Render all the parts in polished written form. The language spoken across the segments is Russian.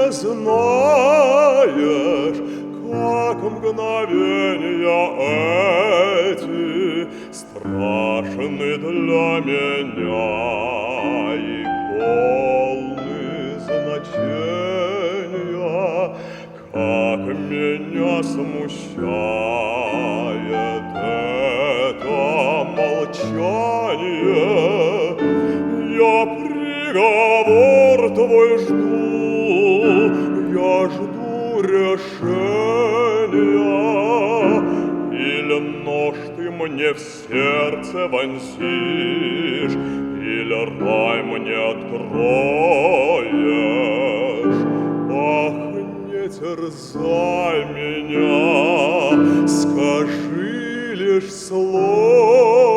не знаешь, как мгновенья эти страшны для меня и полны значения, как меня смущает это молчание. Я приговор твой жду, я жду решения. Или нож ты мне в сердце вонзишь, или рай мне откроешь. Ах, не терзай меня, скажи лишь слово.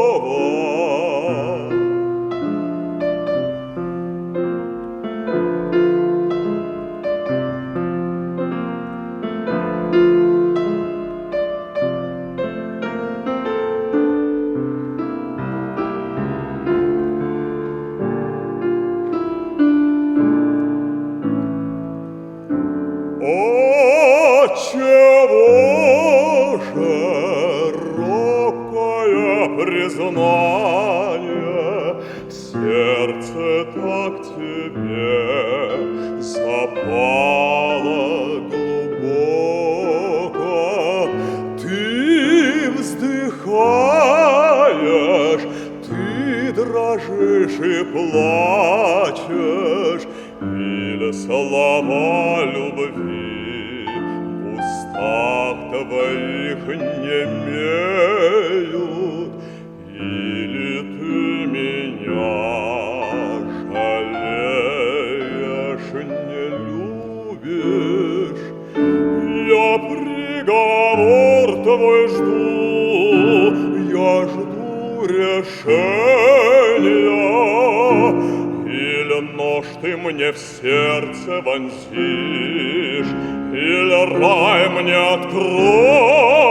О, чего же робкое признание, сердце так тебе запало глубоко. Ты вздыхаешь, ты дрожишь и плачешь, или слова любви в устах твоих немеют, или ты меня жалеешь, не любишь. Я приговор твой жду, я жду решения. Или нож ты мне в сердце вонзишь, или рай мне откроешь.